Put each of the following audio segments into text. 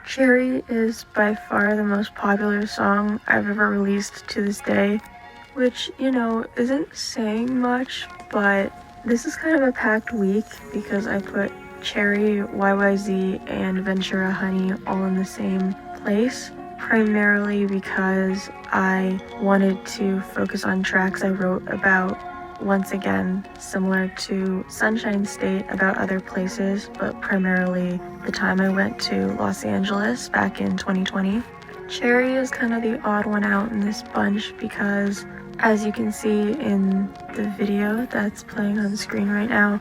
Cherry is by far the most popular song I've ever released to this day, which, isn't saying much, but this is kind of a packed week because I put Cherry, YYZ, and Ventura Honey all in the same place, primarily because I wanted to focus on tracks I wrote about, once again, similar to Sunshine State, about other places, but primarily the time I went to Los Angeles back in 2020. Cherry is kind of the odd one out in this bunch because, as you can see in the video that's playing on the screen right now,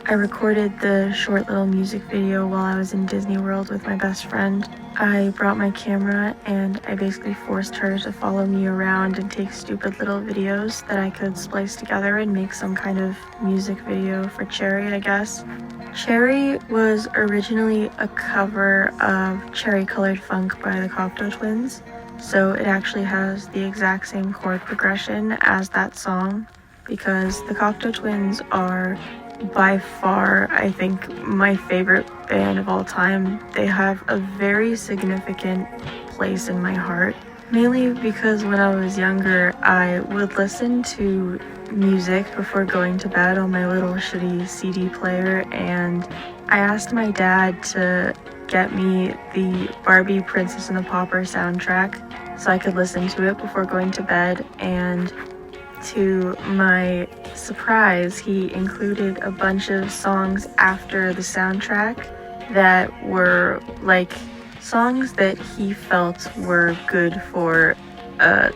I recorded the short little music video while I was in Disney World with my best friend. I brought my camera and I basically forced her to follow me around and take stupid little videos that I could splice together and make some kind of music video for Cherry, I guess. Cherry was originally a cover of Cherry Colored Funk by the Cocteau Twins, so it actually has the exact same chord progression as that song, because the Cocteau Twins are by far, I think, my favorite band of all time. They have a very significant place in my heart, mainly because when I was younger, I would listen to music before going to bed on my little shitty CD player, and I asked my dad to get me the Barbie Princess and the Pauper soundtrack so I could listen to it before going to bed, and to my surprise, he included a bunch of songs after the soundtrack that were like songs that he felt were good for a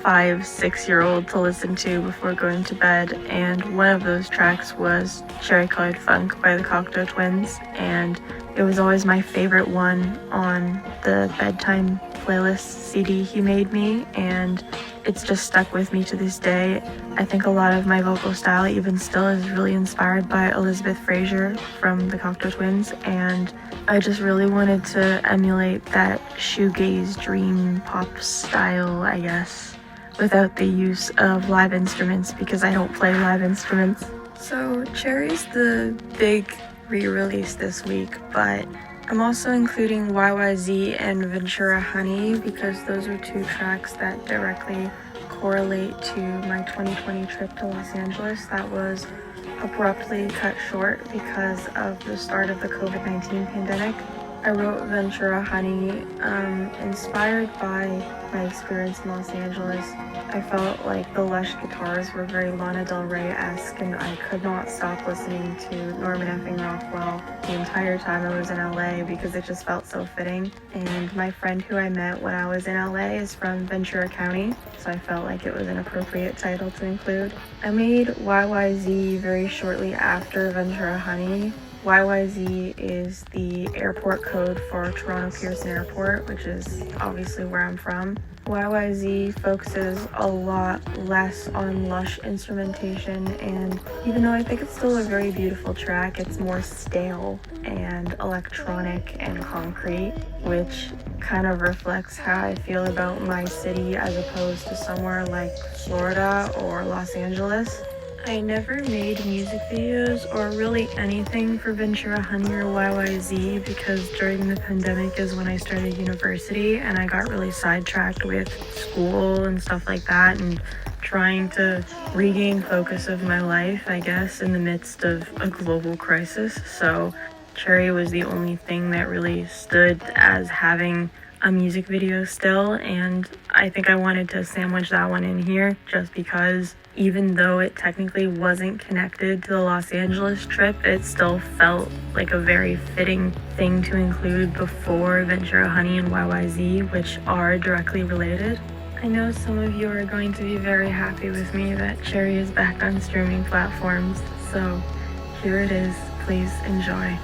5-6-year-old to listen to before going to bed, and one of those tracks was Cherry Colored Funk by the Cocteau Twins, and it was always my favorite one on the bedtime playlist CD he made me, and it's just stuck with me to this day. I think a lot of my vocal style even still is really inspired by Elizabeth Fraser from the Cocteau Twins, and I just really wanted to emulate that shoegaze dream pop style, I guess, without the use of live instruments because I don't play live instruments. So Cherry's the big re-release this week, but I'm also including YYZ and Ventura Honey because those are two tracks that directly correlate to my 2020 trip to Los Angeles that was abruptly cut short because of the start of the COVID-19 pandemic. I wrote Ventura Honey inspired by my experience in Los Angeles. I felt like the lush guitars were very Lana Del Rey-esque, and I could not stop listening to Norman effing Rockwell the entire time I was in LA because it just felt so fitting. And my friend who I met when I was in LA is from Ventura County, so I felt like it was an appropriate title to include. I made YYZ very shortly after Ventura Honey. YYZ is the airport code for Toronto Pearson Airport, which is obviously where I'm from. YYZ focuses a lot less on lush instrumentation, and even though I think it's still a very beautiful track, it's more stale and electronic and concrete, which kind of reflects how I feel about my city as opposed to somewhere like Florida or Los Angeles. I never made music videos or really anything for Ventura Honey or YYZ because during the pandemic is when I started university and I got really sidetracked with school and stuff like that and trying to regain focus of my life, I guess, in the midst of a global crisis. So Cherry was the only thing that really stood as having a music video still, and I think I wanted to sandwich that one in here just because even though it technically wasn't connected to the Los Angeles trip, it still felt like a very fitting thing to include before Ventura Honey and YYZ, which are directly related. I know some of you are going to be very happy with me that Cherry is back on streaming platforms, so here it is. Please enjoy.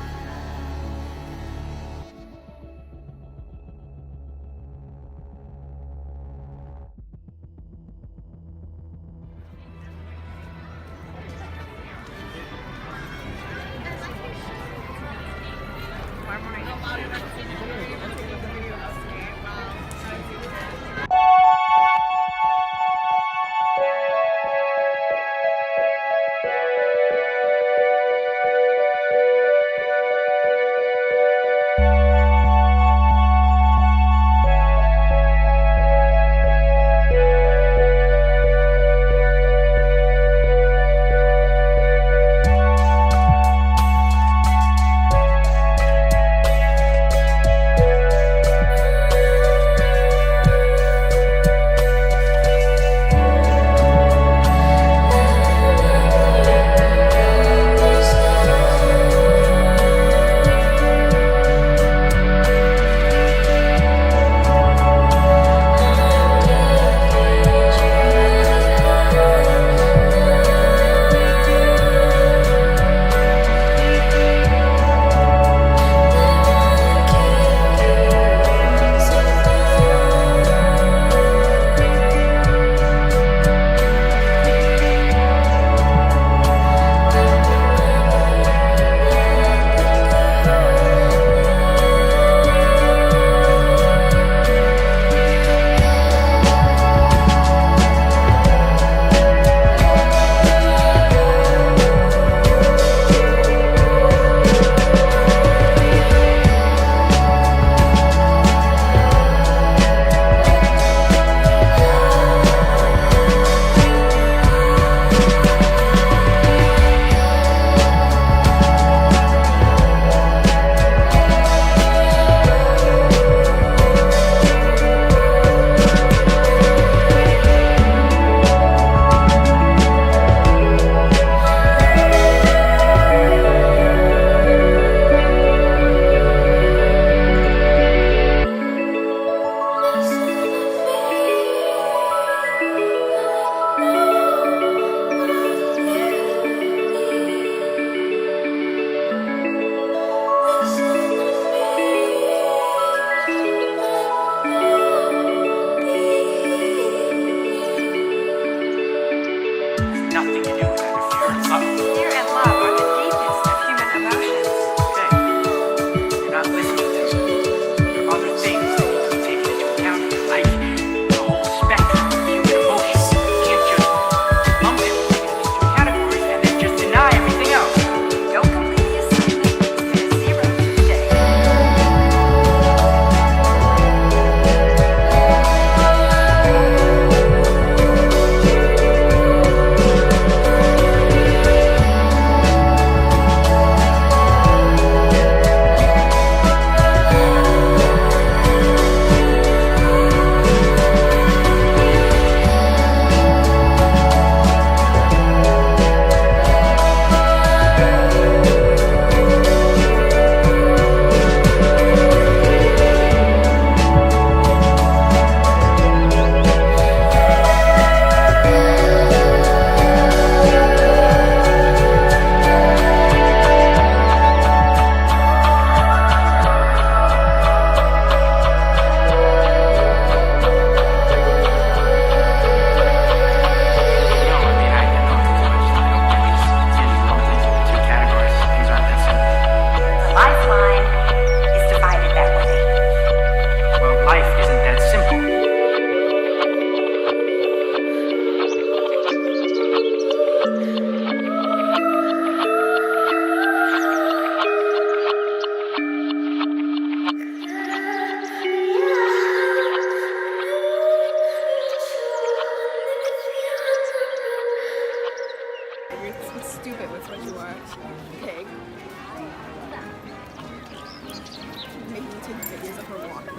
take videos of her walking.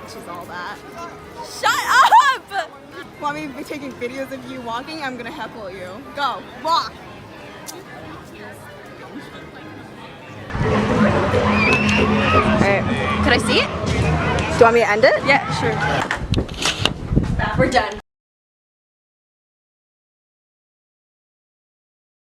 She's all that. Shut up! Want me to be taking videos of you walking? I'm gonna heckle you. Go, walk! Alright, can I see it? Do you want me to end it? Yeah, sure. We're done.